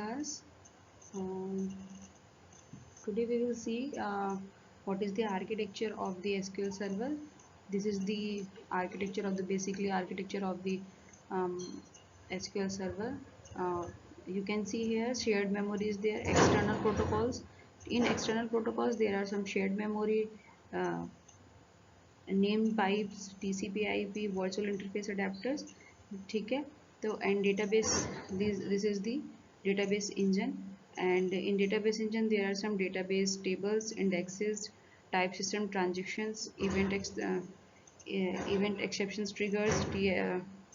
class. Um, Today we will see what is the architecture of the SQL Server. This is the architecture of the architecture of the SQL Server. You can see here shared memory is there, external protocols. In external protocols there are some shared memory, uh, name pipes, TCP/IP, virtual interface adapters. ठीक है, तो and database, this is the database engine, and in database engine there are some database tables, indexes, type system, transactions, event exceptions, triggers,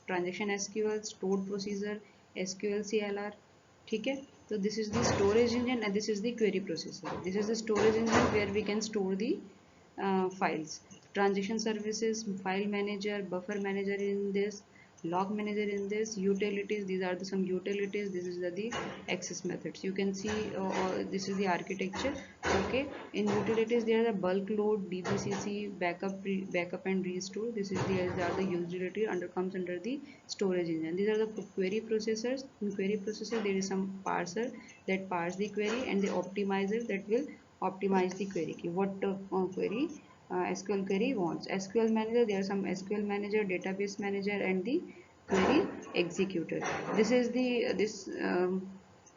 transaction SQL, stored procedure, SQL CLR. ठीक है, तो this is the storage engine and this is the query processor. This is the storage engine where we can store the files. Transaction services, file manager, buffer manager in this, log manager in this, utilities, these are some utilities, this is the access methods. You can see this is the architecture. Okay, in utilities there are the bulk load, DBCC, backup and restore. These are the utility comes under the storage engine. These are the query processors. In query processor there is some parser that parse the query, and the optimizer that will optimize the query. What query SQL query wants. SQL manager, there are some SQL manager, database manager, and the query executor. This is the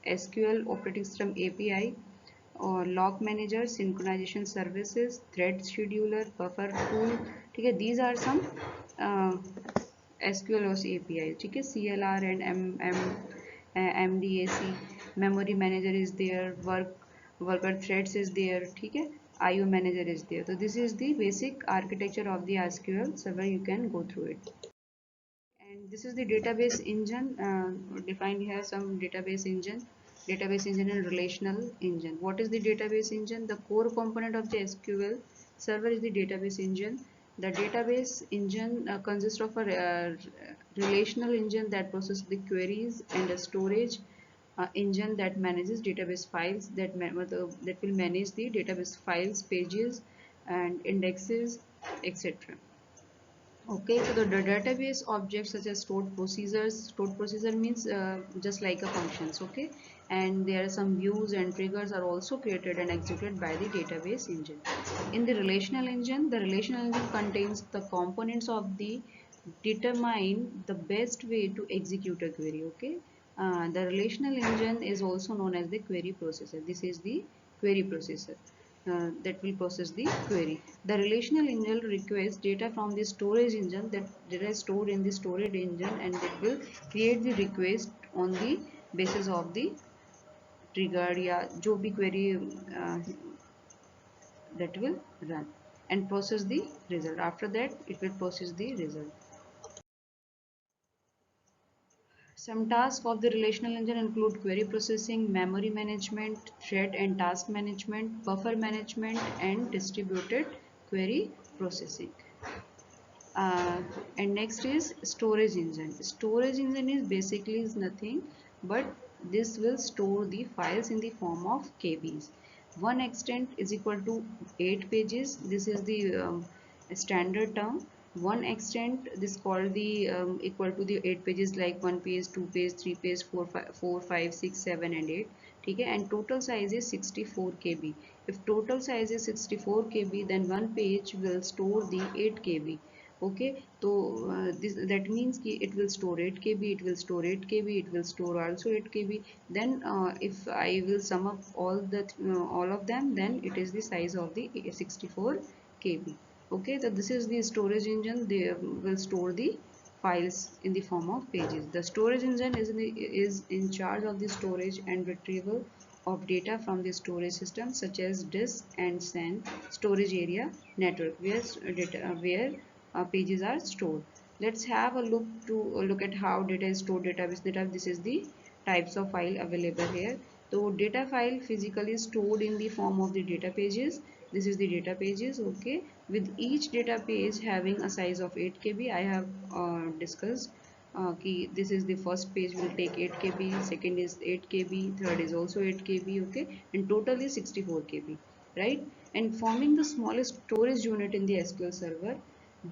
SQL operating system API, or log manager, synchronization services, thread scheduler, buffer tool. ठीक है, these are some SQL OS API. ठीक है, CLR and MDAC, memory manager is there, worker threads is there. ठीक है, IO manager is there. So this is the basic architecture of the SQL server. You can go through it. And this is the database engine, defined here some database engine and relational engine. What is the database engine? The core component of the SQL server is the database engine. The database engine consists of a relational engine that processes the queries, and a storage engine that manages database files, that will manage the database files, pages, and indexes, etc. Okay, so the database objects such as stored procedure means just like a functions. Okay, and there are some views and triggers are also created and executed by the database engine. In the relational engine, contains the components of the determine the best way to execute a query. Okay, the relational engine is also known as the query processor. This is the query processor that will process the query. The relational engine requests data from the storage engine, that data is stored in the storage engine, and it will create the request on the basis of the trigger या जो भी query that will run and process the result. After that it will process the result. Some tasks of the relational engine include query processing, memory management, thread and task management, buffer management, and distributed query processing. And next is storage engine. Storage engine is basically nothing but this will store the files in the form of KBs. One extent is equal to 8 pages. This is the standard term. One extent, this called the equal to the 8 pages, like 1 page, 2 page, 3 page, 4, 5, 6, 7 and 8. Okay, and total size is 64 KB. If total size is 64 KB, then one page will store the 8 KB. Okay, so that means it will store 8 KB, it will store 8 KB, it will store also 8 KB. Then if I will sum up all of them, then it is the size of the 64 KB. Okay, so this is the storage engine. They will store the files in the form of pages. The storage engine is in charge of the storage and retrieval of data from the storage system, such as disk and SAN storage area network, where pages are stored. Let's have a look at how data is stored. Database data. This is the types of file available here. So data file physically stored in the form of the data pages. This is the data pages. Okay, with each data page having a size of 8 KB. I have discussed this is the first page will take 8 KB, second is 8 KB, third is also 8 KB. Okay, and total is 64 KB, right? And forming the smallest storage unit in the SQL server,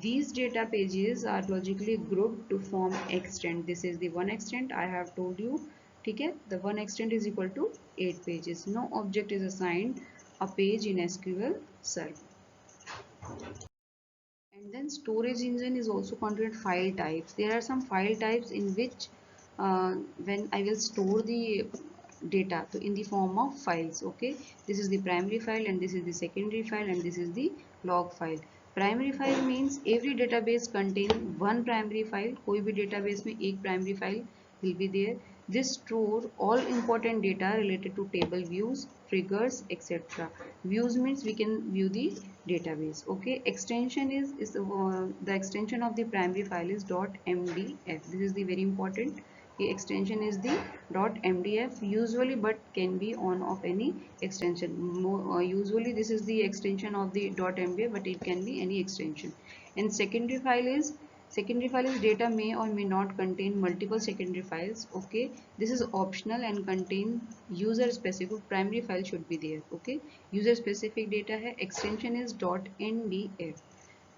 these data pages are logically grouped to form extent. This is the one extent I have told you. ठीक है, the one extent is equal to 8 pages. No object is assigned a page in SQL Server. And then storage engine is also considered file types. There are some file types in which when I will store the data so in the form of files. Okay, this is the primary file and this is the secondary file and this is the log file. Primary file means every database contain one primary file. कोई भी database में एक primary file will be there. This store all important data related to table views, triggers, etc. Views means we can view the database. Okay, extension is the extension of the primary file is .mdf. This is the very important. The extension is the .mdf usually, but can be on of any extension. Usually this is the extension of the .mdf, but it can be any extension. And secondary file is data may or may not contain multiple secondary files. Okay, this is optional and contain user specific. Primary file should be there. Okay, user specific data hai. Extension is .ndf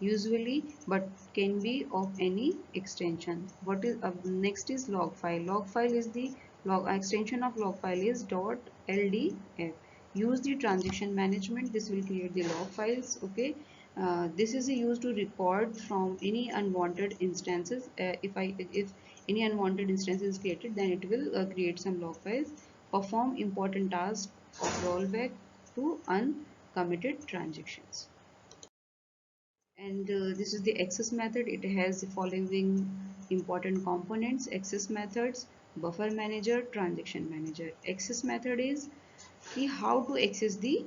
usually, but can be of any extension. What is next is log file. Log file is the log extension of log file is .ldf. Use the transaction management. This will create the log files. Okay, this is used to record from any unwanted instances. If any unwanted instance is created, then it will create some log files. Perform important tasks of rollback to uncommitted transactions. And this is the access method. It has the following important components: access methods, buffer manager, transaction manager. Access method is how to access the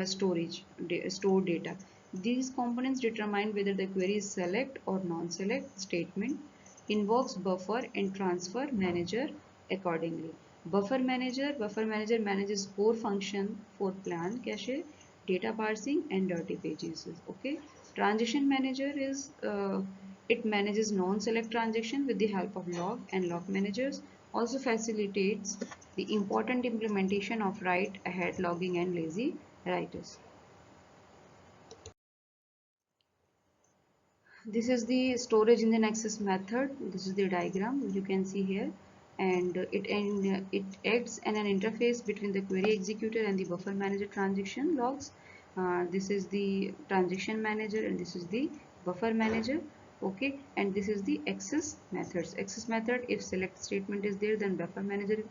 stored data. These components determine whether the query is select or non-select statement, invokes buffer and transfer manager accordingly. Buffer manager manages core function for plan cache, data parsing and dirty pages. Okay, transaction manager is it manages non-select transaction with the help of log and log managers. Also facilitates the important implementation of write ahead logging and lazy writers. This is the storage engine access method. This is the diagram you can see here, and it acts as an interface between the query executor and the buffer manager transaction logs. This is the transaction manager and this is the buffer manager. Okay, and this is the access methods. Access method, if select statement is there, then buffer manager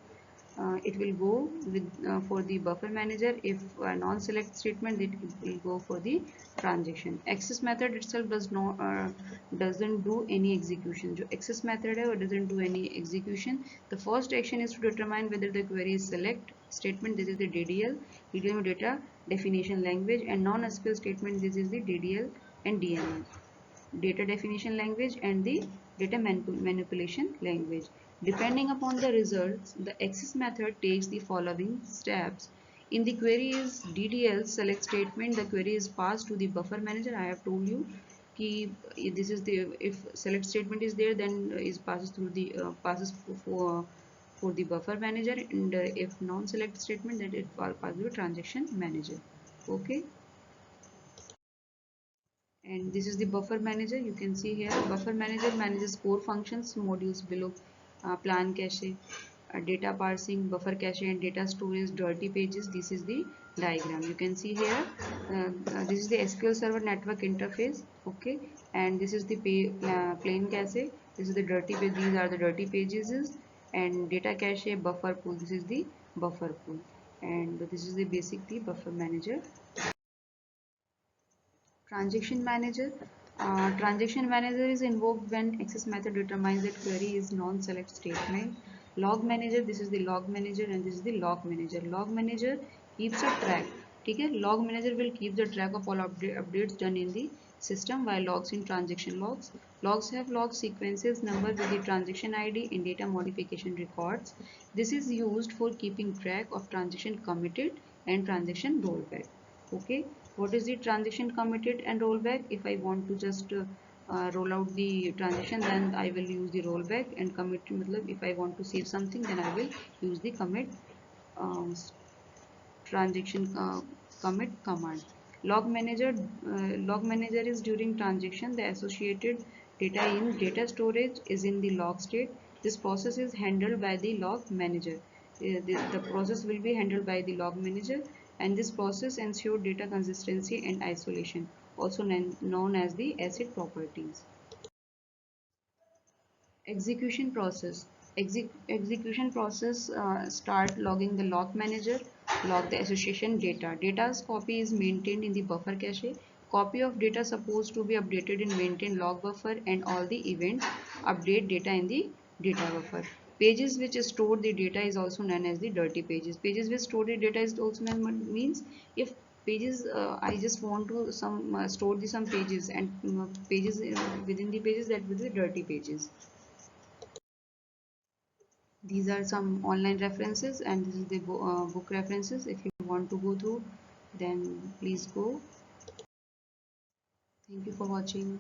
it will go with for the buffer manager. If non-select statement, it will go for the transaction. Access method itself doesn't do any execution. जो access method है वो doesn't do any execution. The first action is to determine whether the query is select statement. This is the DDL, DDL data definition language, and non-SQL statement. This is the DDL and DML, data definition language and the data manipulation language. Depending upon the results, the access method takes the following steps. In the query is DDL select statement, the query is passed to the buffer manager. I have told you कि this is the if select statement is there, then is passes through the for the buffer manager, and if non-select statement, then it passes to transaction manager. Okay. And this is the buffer manager. You can see here buffer manager manages core functions modules below: plan cache, data parsing, buffer cache and data storage, dirty pages. This is the diagram you can see here. This is the SQL Server network interface. Okay, and this is the plain cache. This is the dirty page. These are the dirty pages. And data cache, buffer pool. This is the buffer pool, and this is the basic the buffer manager. Transaction manager. Transaction manager is invoked when access method determines that query is non-select statement. Log manager, this is the log manager and this is the log manager. Log manager keeps a track. Okay, log manager will keep the track of all updates done in the system, while logs in transaction logs. Logs have log sequences number with the transaction ID in data modification records. This is used for keeping track of transaction committed and transaction rollback. Okay, what is the transaction committed and rollback? If I want to just roll out the transaction, then I will use the rollback, and commit if I want to save something, then I will use the commit transaction commit command. Log manager is during transaction the associated data in data storage is in the log state. This process is handled by the log manager. The process will be handled by the log manager, and this process ensures data consistency and isolation, also known as the ACID properties. Execution process. Execution process start logging the log manager, log the association data. Data's copy is maintained in the buffer cache. Copy of data supposed to be updated in maintain log buffer, and all the events update data in the data buffer. Pages which store the data is also known as the dirty pages. Pages which store the data is also known means if pages I just want to some store the some pages and pages within the pages, that will be dirty pages. These are some online references, and this is the book references. If you want to go through, then please go. Thank you for watching.